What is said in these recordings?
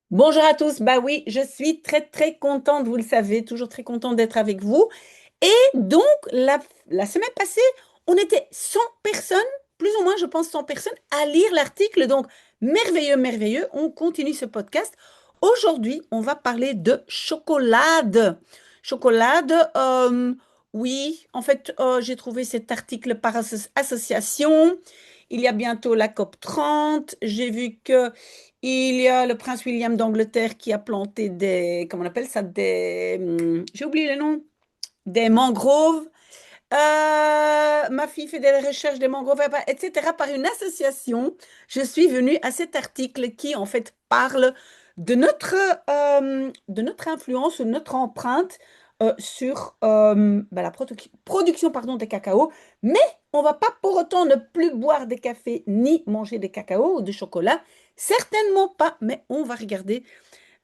Bonjour à tous, bah oui, je suis très contente, vous le savez, toujours très contente d'être avec vous. Et donc, la semaine passée, on était 100 personnes, plus ou moins, je pense 100 personnes, à lire l'article. Donc, merveilleux, on continue ce podcast. Aujourd'hui, on va parler de chocolat. Chocolat, oui, en fait, j'ai trouvé cet article par association. Il y a bientôt la COP 30. J'ai vu que il y a le prince William d'Angleterre qui a planté comment on appelle ça, j'ai oublié le nom, des mangroves. Ma fille fait des recherches des mangroves, etc. Par une association, je suis venue à cet article qui, en fait, parle de notre influence, de notre empreinte sur la production pardon, des cacao. Mais on va pas pour autant ne plus boire des cafés ni manger des cacao ou du chocolat. Certainement pas, mais on va regarder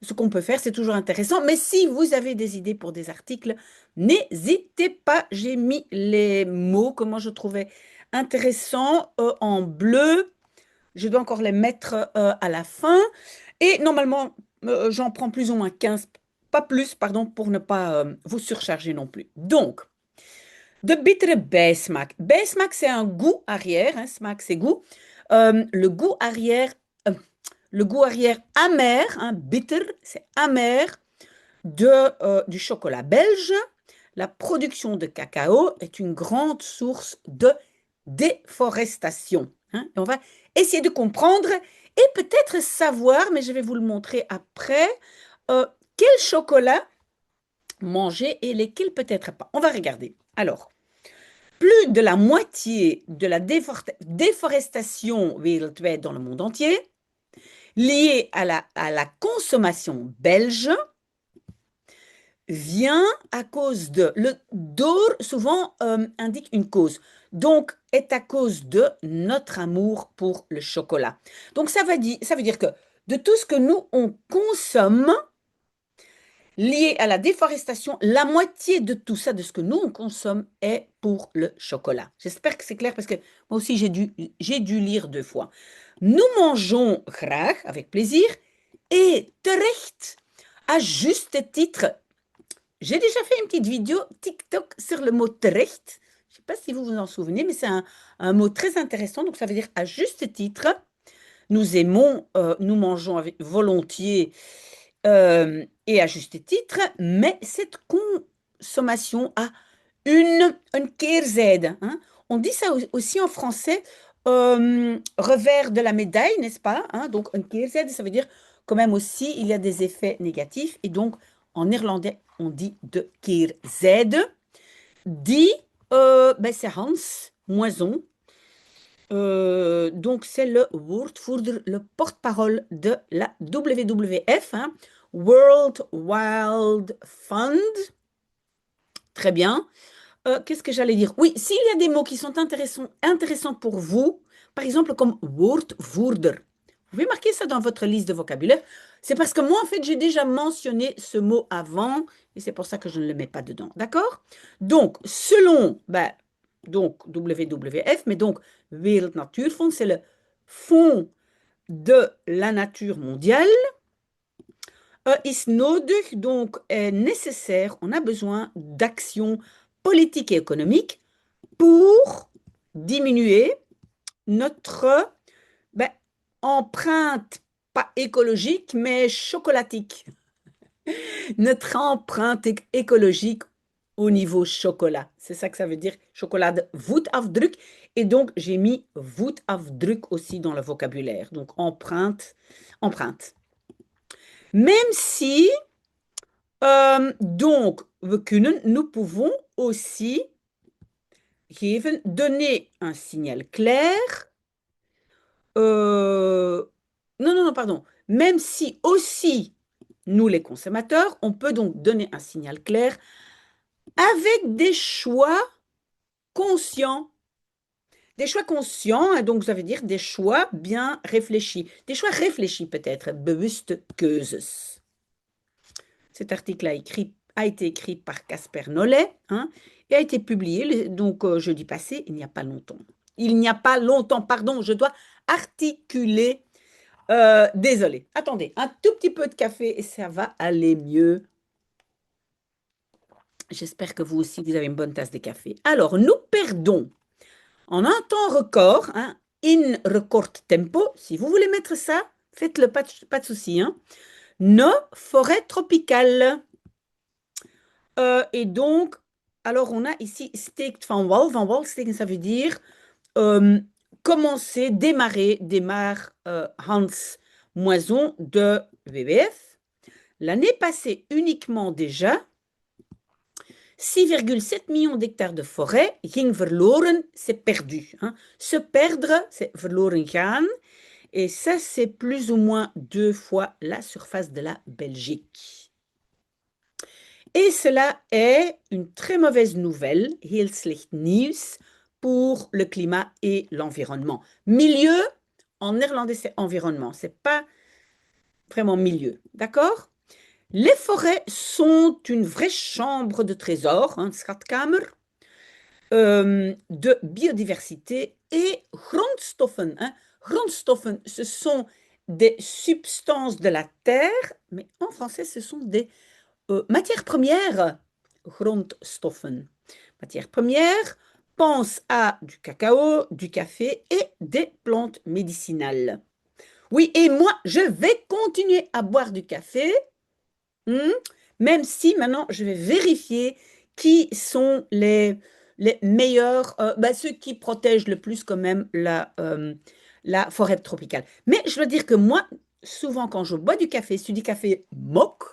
ce qu'on peut faire, c'est toujours intéressant. Mais si vous avez des idées pour des articles, n'hésitez pas. J'ai mis les mots que moi je trouvais intéressants en bleu. Je dois encore les mettre à la fin. Et normalement, j'en prends plus ou moins 15, pas plus, pardon, pour ne pas vous surcharger non plus. Donc, de bittere bijsmaak. Bijsmaak, c'est un goût arrière. Hein, smaak, c'est goût. Le goût arrière, euh, le goût arrière amer, hein, bitter, c'est amer, du chocolat belge. La production de cacao est une grande source de déforestation. Hein. Et on va essayer de comprendre et peut-être savoir, mais je vais vous le montrer après, euh, quel chocolat manger et lesquels peut-être pas. On va regarder. Alors, plus de la moitié de la déforestation wereldwijd dans le monde entier, liée à la consommation belge, vient à cause de... Le d'or souvent indique une cause. Donc, est à cause de notre amour pour le chocolat. Donc, ça veut dire que de tout ce que nous, on consomme, lié à la déforestation, la moitié de tout ça, de ce que nous, on consomme, est pour le chocolat. J'espère que c'est clair parce que moi aussi, j'ai dû lire 2 fois. Nous mangeons graag, avec plaisir, et terecht, à juste titre. J'ai déjà fait une petite vidéo TikTok sur le mot terecht. Je ne sais pas si vous vous en souvenez, mais c'est un mot très intéressant. Donc, ça veut dire à juste titre. Nous aimons, nous mangeons avec, volontiers et à juste titre, mais cette consommation a une keerzijde. Hein. On dit ça aussi en français, revers de la médaille, n'est-ce pas? Hein. Donc, une keerzijde, ça veut dire quand même aussi, il y a des effets négatifs. Et donc, en irlandais, on dit de keerzijde. Dit, c'est Hans, moison. Donc, c'est le woordvoerder, le porte-parole de la WWF, hein, World Wild Fund. Très bien. Qu'est-ce que j'allais dire? Oui, s'il y a des mots qui sont intéressants pour vous, par exemple comme woordvoerder, vous pouvez marquer ça dans votre liste de vocabulaire. C'est parce que moi, en fait, j'ai déjà mentionné ce mot avant et c'est pour ça que je ne le mets pas dedans. D'accord? Donc, selon donc WWF, mais donc Wereld Natuurfonds, c'est le Fonds de la nature mondiale, is nodig, donc est nécessaire, on a besoin d'actions politiques et économiques pour diminuer notre ben, empreinte, pas écologique, mais chocolatique. Notre empreinte écologique au niveau chocolat. C'est ça que ça veut dire, chocolat voetafdruk. Et donc, j'ai mis voetafdruk aussi dans le vocabulaire. Donc, empreinte, empreinte. Même si, donc, nous pouvons aussi donner un signal clair. euh, non, pardon. Même si aussi, nous les consommateurs, on peut donc donner un signal clair avec des choix conscients. Des choix conscients, hein, donc ça veut dire des choix bien réfléchis. Des choix réfléchis peut-être, bewuste keuzes. Cet article a été écrit par Casper Nollet hein, et a été publié donc jeudi passé, il n'y a pas longtemps. Il n'y a pas longtemps, pardon, je dois articuler Désolé. Attendez, un tout petit peu de café et ça va aller mieux. J'espère que vous aussi, vous avez une bonne tasse de café. Alors, nous perdons en un temps record, hein, in record tempo. Si vous voulez mettre ça, faites-le, pas de souci. Hein. Nos forêts tropicales. Et donc, alors on a ici steekt van wal. Van wal steken, ça veut dire euh, commencer, démarrer, démarre Hans Moison de WWF. L'année passée uniquement déjà, 6,7 millions d'hectares de forêt ging verloren, c'est perdu. Hein. Se perdre, c'est verloren gaan. Et ça, c'est plus ou moins 2 fois la surface de la Belgique. Et cela est une très mauvaise nouvelle, heel slecht nieuws, pour le climat et l'environnement. Milieu, en néerlandais, c'est environnement, c'est pas vraiment milieu, d'accord? Les forêts sont une vraie chambre de trésor, hein, schatkamer, de biodiversité et grondstoffen. Hein. Grondstoffen, ce sont des substances de la terre, mais en français, ce sont des matières premières, grondstoffen. Matières premières, pense à du cacao, du café et des plantes médicinales. Oui, et moi, je vais continuer à boire du café, hmm, même si maintenant, je vais vérifier qui sont les meilleurs, ceux qui protègent le plus quand même la forêt tropicale. Mais je dois dire que moi, souvent quand je bois du café, c'est du café mock,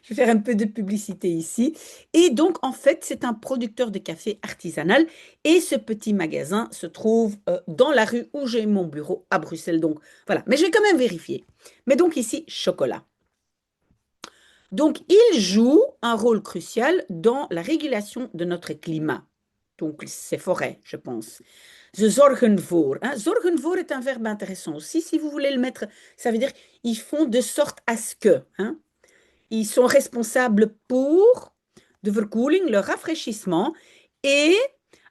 je vais faire un peu de publicité ici. Et donc, en fait, c'est un producteur de café artisanal. Et ce petit magasin se trouve dans la rue où j'ai mon bureau à Bruxelles. Donc, voilà. Mais je vais quand même vérifier. Mais donc, ici, chocolat. Donc, il joue un rôle crucial dans la régulation de notre climat. Donc, ces forêts, je pense. Ze zorgen voor. Hein. Zorgen voor est un verbe intéressant aussi. Si vous voulez le mettre, ça veut dire ils font de sorte à ce que. Hein. Ils sont responsables pour de verkoeling, le rafraîchissement, et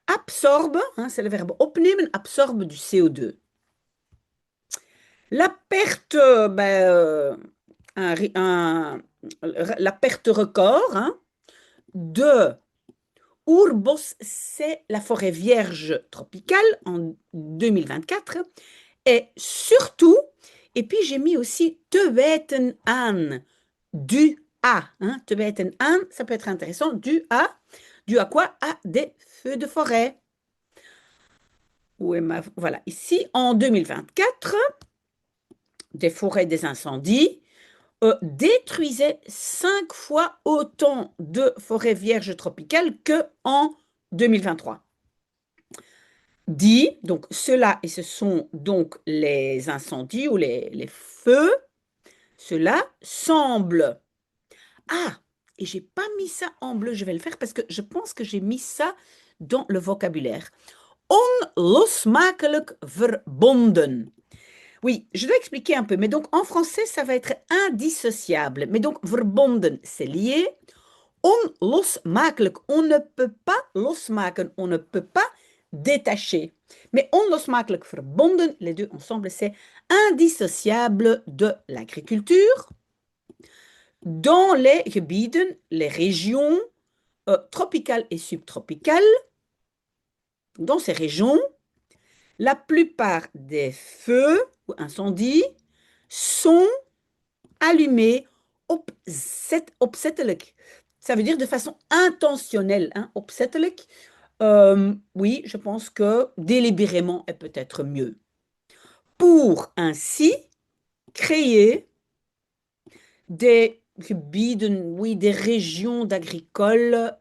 absorbent, hein, c'est le verbe opnemen, absorbe du CO2. La perte, un- un- la perte record hein, de Ourbos, c'est la forêt vierge tropicale en 2024, et surtout, et puis j'ai mis aussi te weten aan, dû à, hein, te weten aan, ça peut être intéressant, dû à quoi? À des feux de forêt. Voilà, ici en 2024, des forêts, des incendies détruisaient 5 fois autant de forêts vierges tropicales que en 2023. Dit, donc cela, et ce sont donc les incendies ou les feux, cela semble. Ah, et j'ai pas mis ça en bleu, je vais le faire parce que je pense que j'ai mis ça dans le vocabulaire. Onlosmakelijk verbonden. Oui, je dois expliquer un peu, mais donc en français, ça va être indissociable. Mais donc verbonden, c'est lié. Onlosmakelijk, on ne peut pas losmaken, on ne peut pas détacher. Mais onlosmakelijk verbonden, les deux ensemble, c'est indissociable de l'agriculture. Dans les gebieden, les régions tropicales et subtropicales, dans ces régions, la plupart des feux ou incendies sont allumés opzettelijk. Ça veut dire de façon intentionnelle, hein, opzettelijk. Oui, je pense que délibérément est peut-être mieux. Pour ainsi créer des gebieden, oui, des régions d'agricoles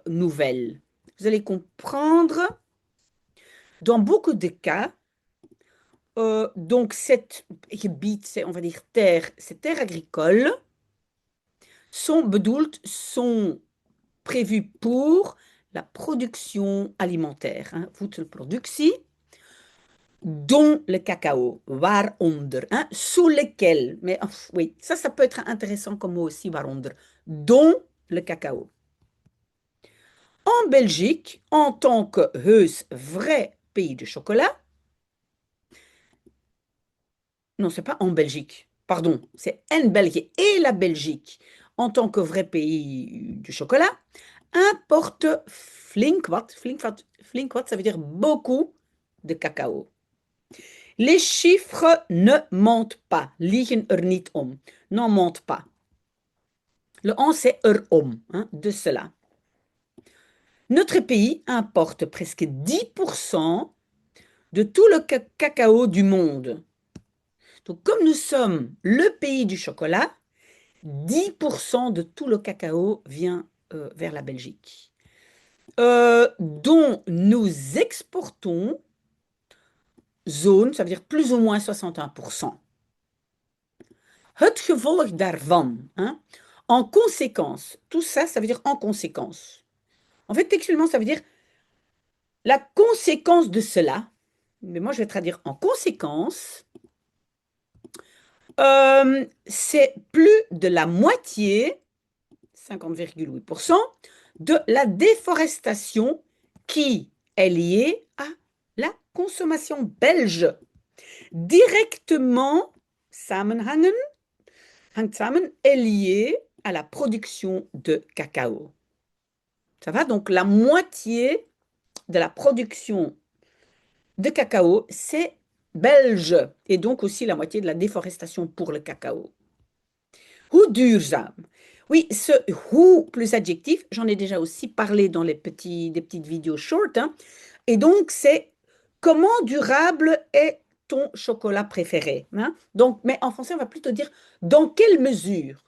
nouvelles. Vous allez comprendre, dans beaucoup de cas, donc cette gebied, c'est, on va dire terre, ces terres agricoles sont bedoeld, sont prévues pour la production alimentaire, hein, voedselproductie, dont le cacao, waaronder, hein, sous lesquels, mais oui, ça peut être intéressant comme mot aussi, waaronder, dont le cacao. En Belgique, en tant que heus vrai pays de chocolat, Non, c'est pas en Belgique. Pardon, c'est en Belgique. Et la Belgique, en tant que vrai pays du chocolat, importe flink wat, ça veut dire beaucoup de cacao. Les chiffres ne mentent pas, liegen er niet om, n'en mentent pas. Le on, c'est erom, hein, de cela. Notre pays importe presque 10% de tout le cacao du monde. Donc, comme nous sommes le pays du chocolat, 10% de tout le cacao vient vers la Belgique, dont nous exportons zone, ça veut dire plus ou moins 61%. Het gevolg daarvan, hein, en conséquence, tout ça, ça veut dire en conséquence. En fait, textuellement, ça veut dire la conséquence de cela, mais moi je vais traduire en conséquence, c'est plus de la moitié, 50,8%, de la déforestation qui est liée à la consommation belge. Directement, samenhangen, hangt samen, est lié à la production de cacao. Ça va? Donc la moitié de la production de cacao, c'est belge. Et donc aussi la moitié de la déforestation pour le cacao. Hoe duurzaam? Oui, ce hoe plus adjectif, j'en ai déjà aussi parlé dans des petites vidéos short. Hein. Et donc, c'est comment durable est ton chocolat préféré? Hein? Donc, mais en français, on va plutôt dire dans quelle mesure?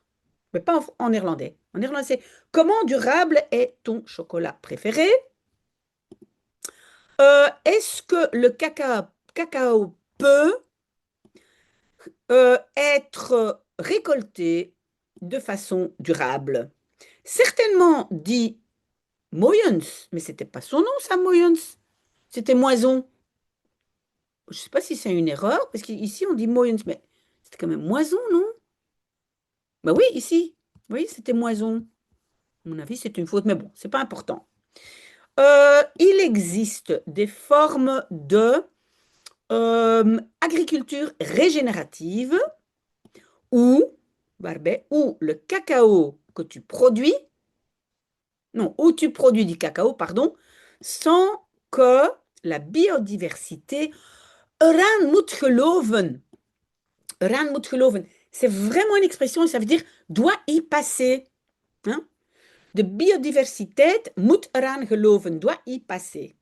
Mais pas en néerlandais. En néerlandais, c'est comment durable est ton chocolat préféré? Est-ce que le cacao peut être récolté de façon durable? Certainement dit Moyens, mais c'était pas son nom, ça, Moyens. C'était Moison. Je ne sais pas si c'est une erreur, parce qu'ici on dit Moyens, mais c'était quand même Moison, non? Ben oui, ici. Oui, c'était Moison. À mon avis, c'est une faute, mais bon, c'est pas important. Il existe des formes de agriculture régénérative où, où le cacao que tu produis, non, où tu produis du cacao, pardon, sans que la biodiversité eraan moet geloven. Eraan moet geloven. C'est vraiment une expression et ça veut dire doit y passer. Hein? De biodiversiteit moet eraan geloven, doit y passer.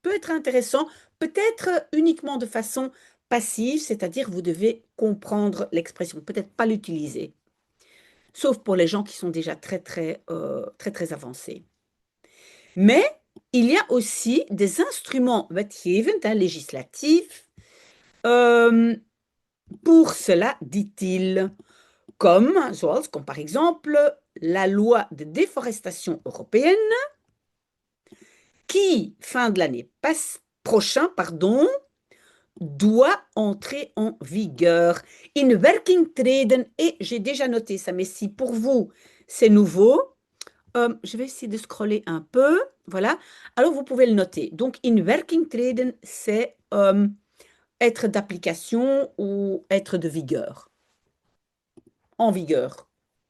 Peut être intéressant, peut-être uniquement de façon passive, c'est-à-dire vous devez comprendre l'expression, peut-être pas l'utiliser. Sauf pour les gens qui sont déjà très avancés. Mais il y a aussi des instruments wetgevend, hein, législatifs, pour cela, dit-il, comme par exemple la loi de déforestation européenne qui, fin de l'année prochain, doit entrer en vigueur. In werking treden, et j'ai déjà noté ça, mais si pour vous c'est nouveau, je vais essayer de scroller un peu, voilà. Alors vous pouvez le noter. Donc, in werking treden, c'est être d'application ou être de vigueur. En vigueur.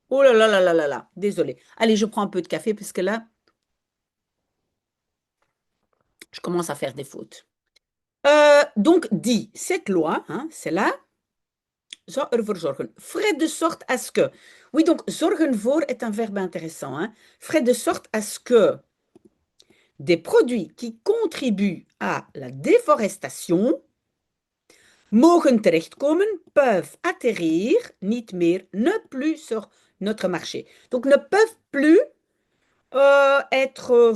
Oh là là là là là là, désolé. Allez, je prends un peu de café parce que là, je commence à faire des fautes. Donc, dit, cette loi, hein, c'est là, zou ervoor zorgen. Frais de sorte à ce que. Oui, donc, zorgen voor est un verbe intéressant. Hein. Frais de sorte à ce que des produits qui contribuent à la déforestation mogen terechtkomen, peuvent atterrir, niet meer, ne plus sur notre marché. Donc, ne peuvent plus être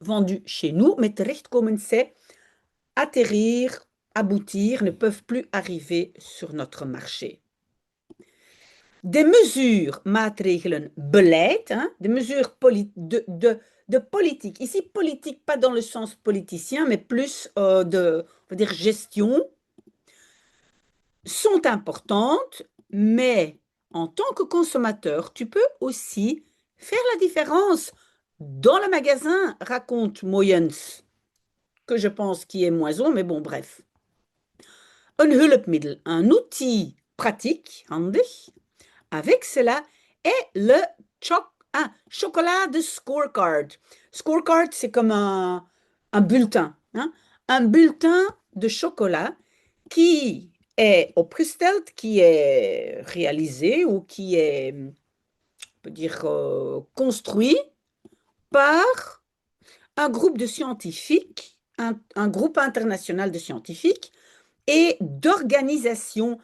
vendus chez nous, mais terechtkomen, c'est atterrir, aboutir, ne peuvent plus arriver sur notre marché. Des mesures, maatregelen, beleid, hein, des mesures de politique. Ici, politique, pas dans le sens politicien, mais plus de, on va dire, gestion, sont importantes, mais en tant que consommateur, tu peux aussi faire la différence. Dans le magasin, raconte Moyens, que je pense qui est Moison, mais bon, bref. Un hulpmiddel, un outil pratique, handig, avec cela, est le chocolat de scorecard. Scorecard, c'est comme un bulletin, hein, un bulletin de chocolat qui est opgesteld, qui est réalisé ou qui est, on peut dire, construit par un groupe de scientifiques, un groupe international de scientifiques et d'organisations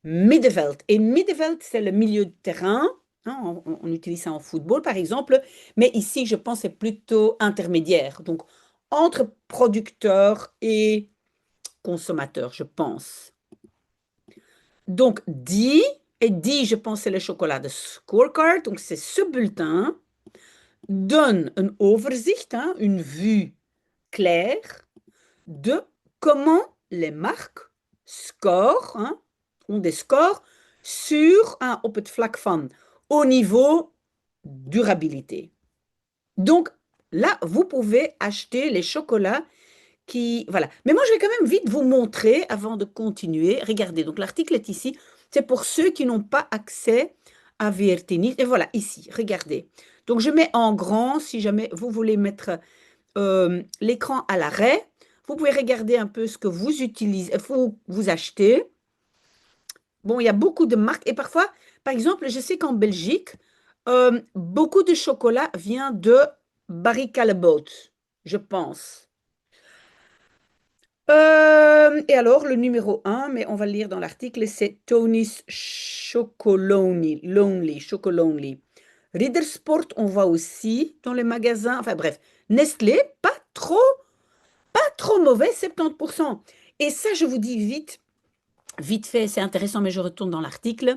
Middenveld. Et Middenveld, c'est le milieu de terrain. Hein, on utilise ça en football, par exemple. Mais ici, je pense, c'est plutôt intermédiaire. Donc, entre producteurs et consommateurs, je pense. Donc, D, je pense, c'est le chocolat de scorecard. Donc, c'est ce bulletin donne une overzicht, hein, une vue claire de comment les marques scorent, hein, ont des scores sur op het vlak van au niveau durabilité. Donc là, vous pouvez acheter les chocolats qui... Voilà. Mais moi, je vais quand même vite vous montrer avant de continuer. Regardez, donc l'article est ici. C'est pour ceux qui n'ont pas accès à VRT Nieuws. Et voilà, ici, regardez. Donc je mets en grand si jamais vous voulez mettre l'écran à l'arrêt. Vous pouvez regarder un peu ce que vous utilisez, vous achetez. Bon, il y a beaucoup de marques et parfois, par exemple, je sais qu'en Belgique, beaucoup de chocolat vient de Barry Callebaut, je pense. Et alors, le numéro un, mais on va le lire dans l'article, c'est Tony's Chocolonely, Chocolonely. Riddersport, on voit aussi dans les magasins. Enfin bref, Nestlé, pas trop mauvais, 70%. Et ça, je vous dis vite fait, c'est intéressant, mais je retourne dans l'article.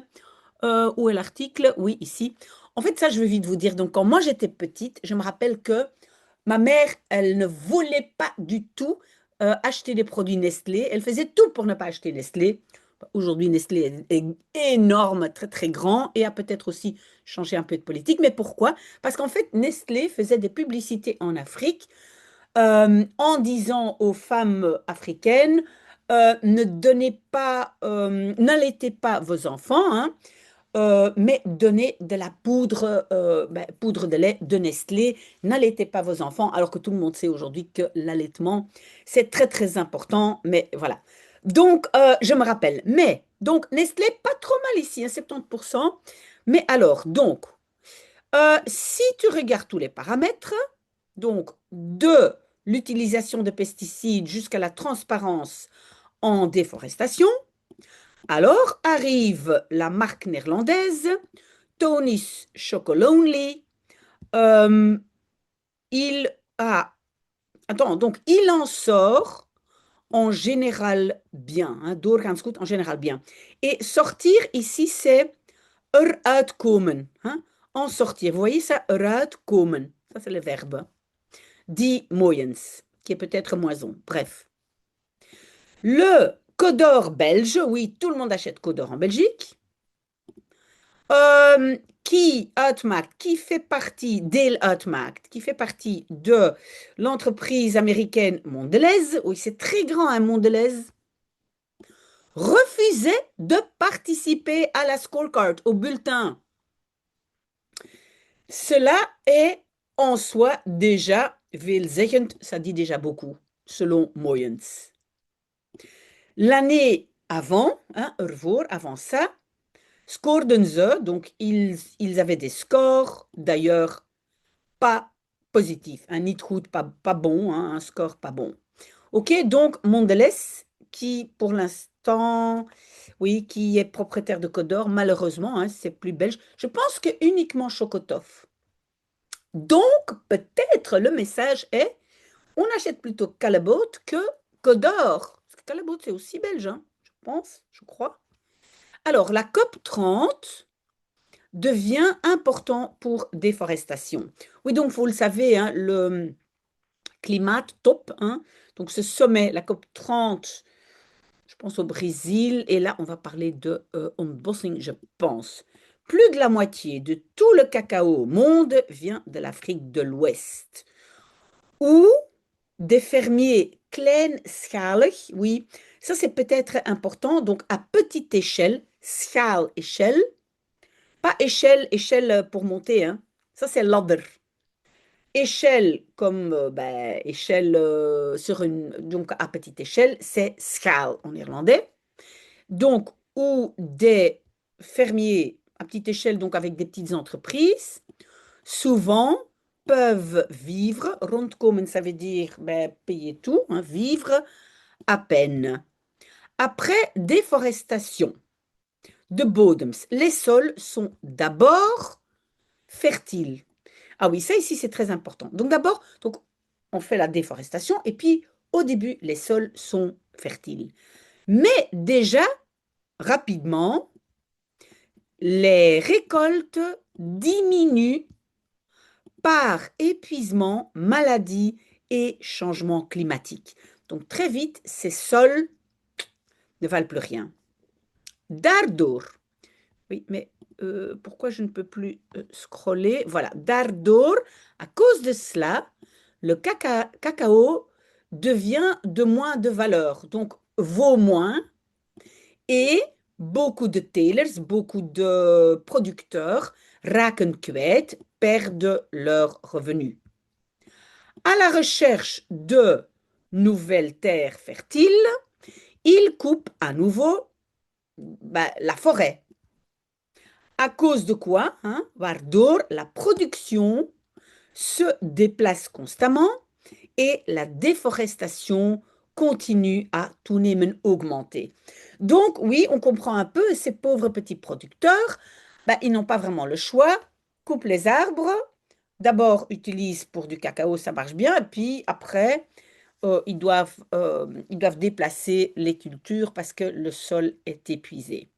Où est l'article? Oui, ici. En fait, ça, je veux vite vous dire. Donc, quand moi, j'étais petite, je me rappelle que ma mère, elle ne voulait pas du tout acheter des produits Nestlé. Elle faisait tout pour ne pas acheter Nestlé. Aujourd'hui, Nestlé est énorme, très, très grand et a peut-être aussi changé un peu de politique. Mais pourquoi? Parce qu'en fait, Nestlé faisait des publicités en Afrique en disant aux femmes africaines, ne donnez pas, n'allaitez pas vos enfants, hein, mais donnez de la poudre, poudre de lait de Nestlé, n'allaitez pas vos enfants, alors que tout le monde sait aujourd'hui que l'allaitement, c'est très très important, mais voilà. Donc, je me rappelle, mais, donc Nestlé, pas trop mal ici, hein, 70%, mais alors, donc, si tu regardes tous les paramètres, donc de l'utilisation de pesticides jusqu'à la transparence en déforestation, alors arrive la marque néerlandaise Tony's Chocolonely. Il a, attends, donc il en sort en général bien, hein, doorgaans goed, en général bien. Et sortir ici, c'est eruit komen, hein, en sortir. Vous voyez ça, eruit komen, ça c'est le verbe. Die moyens, qui est peut-être moison, bref. Le Codor belge, oui, tout le monde achète Codor en Belgique. Qui uitmaakt, qui fait partie, deel uitmaakt, qui fait partie de l'entreprise américaine Mondelez, oui, c'est très grand, un Mondelez, refusait de participer à la scorecard, au bulletin. Cela est en soi déjà veelzeggend, ça dit déjà beaucoup, selon Moyens. L'année avant, hein, ervoor, avant ça, scoorden ze, donc ils avaient des scores, d'ailleurs pas positifs, un niet goed, pas bon, hein, un score pas bon. Ok, donc Mondelez, qui pour l'instant, oui, qui est propriétaire de Codor, malheureusement, hein, c'est plus belge. Je pense que uniquement Chocotov. Donc, peut-être le message est, on achète plutôt Callebaut que Codor. Parce que Callebaut, c'est aussi belge, hein, je pense, je crois. Alors, la COP 30 devient important pour déforestation. Oui, donc, vous le savez, hein, le climat top, hein, donc ce sommet, la COP 30, je pense au Brésil, et là, on va parler de ontbossing, je pense. Plus de la moitié de tout le cacao au monde vient de l'Afrique de l'Ouest, où des fermiers kleinschalig, oui, Ça, c'est peut-être important. Donc, à petite échelle, échelle, pas échelle pour monter, hein. Ça, c'est ladder. Échelle comme échelle sur une donc à petite échelle, c'est schaal en irlandais. Donc où des fermiers à petite échelle donc avec des petites entreprises souvent peuvent vivre rondkomen ça veut dire payer tout hein, vivre à peine. Après déforestation de bodems, les sols sont d'abord fertiles. Ah oui, ça ici, c'est très important. Donc d'abord, donc, on fait la déforestation et puis au début, les sols sont fertiles. Mais déjà, rapidement, les récoltes diminuent par épuisement, maladie et changement climatique. Donc très vite, ces sols ne valent plus rien. Daardoor, oui, mais pourquoi je ne peux plus scroller? Voilà, daardoor, à cause de cela, le cacao devient de moins de valeur, donc vaut moins, et beaucoup de telers, beaucoup de producteurs, raken kwijt, perdent leurs revenus. À la recherche de nouvelles terres fertiles, ils coupent à nouveau la forêt. À cause de quoi hein, waardoor la production se déplace constamment et la déforestation continue à toenemen augmenter. Donc oui, on comprend un peu, ces pauvres petits producteurs, ils n'ont pas vraiment le choix, coupent les arbres, d'abord utilisent pour du cacao, ça marche bien, et puis après, ils doivent déplacer les cultures parce que le sol est épuisé.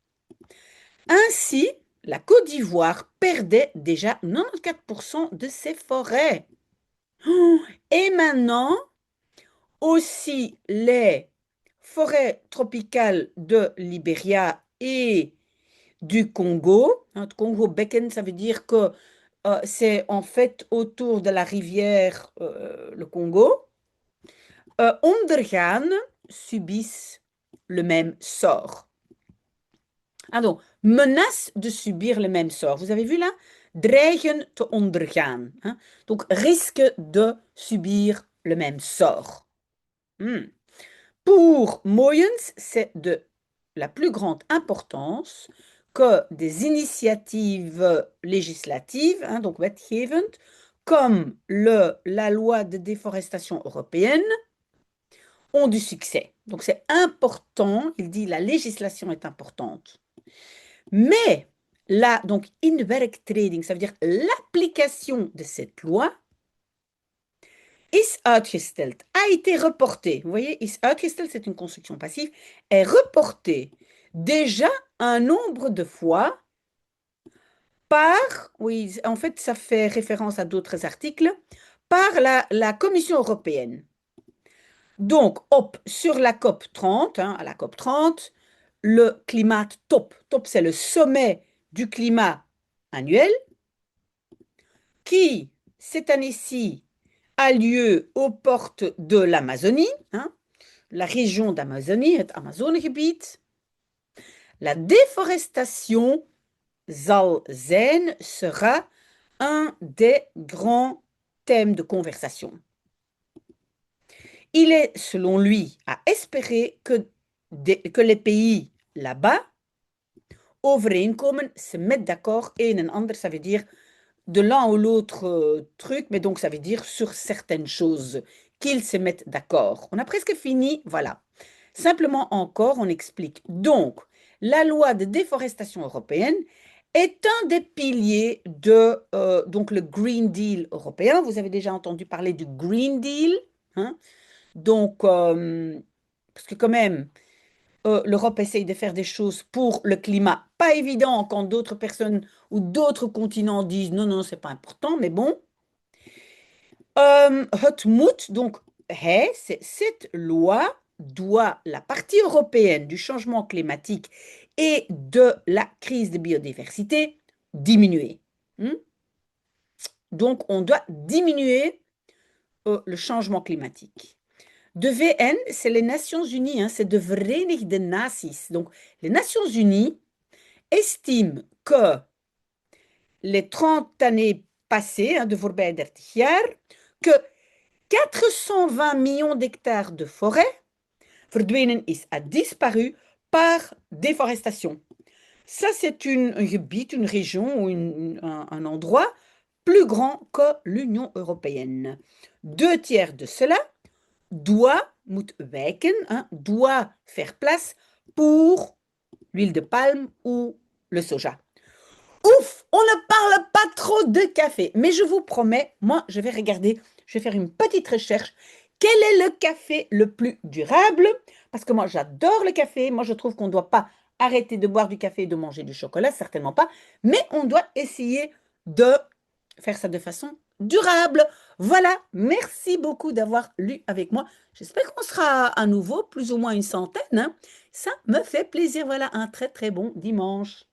Ainsi, la Côte d'Ivoire perdait déjà 94% de ses forêts. Et maintenant, aussi les forêts tropicales de Libéria et du Congo. Congo Becken, ça veut dire que c'est en fait autour de la rivière le Congo. Ondergaan subissent le même sort. Ah donc, menace de subir le même sort. Vous avez vu là? Dreigen te ondergaan. Hein? Donc, risque de subir le même sort. Pour Moyens, c'est de la plus grande importance que des initiatives législatives, hein, donc wetgevend, comme la loi de déforestation européenne, ont du succès. Donc c'est important, il dit la législation est importante. Mais là, donc inwerktreding, ça veut dire l'application de cette loi, is uitgesteld, a été reporté. Vous voyez, is uitgesteld, c'est une construction passive, est reporté déjà un nombre de fois par, oui, en fait, ça fait référence à d'autres articles, par la Commission européenne. Donc, sur la COP 30, hein, à la COP 30, le climat top, c'est le sommet du climat annuel, qui, cette année-ci, a lieu aux portes de l'Amazonie, hein, la région d'Amazonie, het Amazonegebied. La déforestation sera un des grands thèmes de conversation. Il est, selon lui, à espérer que les pays là-bas overeenkomen, se mettent d'accord, een en ander, ça veut dire de l'un ou l'autre truc, mais donc ça veut dire sur certaines choses, qu'ils se mettent d'accord. On a presque fini, voilà. Simplement encore, on explique. Donc, la loi de déforestation européenne est un des piliers de donc le Green Deal européen. Vous avez déjà entendu parler du Green Deal, hein? Donc, parce que quand même, l'Europe essaye de faire des choses pour le climat. Pas évident quand d'autres personnes ou d'autres continents disent non, non, c'est pas important, mais bon. Het moet, donc, cette loi doit la partie européenne du changement climatique et de la crise de biodiversité diminuer. Donc, on doit diminuer le changement climatique. De VN, c'est les Nations Unies, hein, c'est de Verenigde Naties. Donc, les Nations Unies estiment que les 30 années passées, hein, de voorbij 30 jaar, que 420 millions d'hectares de forêt verdwenen is, a disparu par déforestation. Ça, c'est un gebied, une région ou un endroit plus grand que l'Union européenne. 2 tiers de cela moet wijken, hein, doit faire place pour l'huile de palme ou le soja. Ouf, on ne parle pas trop de café, mais je vous promets, moi, je vais regarder, je vais faire une petite recherche. Quel est le café le plus durable? Parce que moi, j'adore le café. Moi, je trouve qu'on ne doit pas arrêter de boire du café et de manger du chocolat, certainement pas. Mais on doit essayer de faire ça de façon durable. Voilà, merci beaucoup d'avoir lu avec moi. J'espère qu'on sera à nouveau plus ou moins une centaine, hein. Ça me fait plaisir. Voilà, un très très bon dimanche.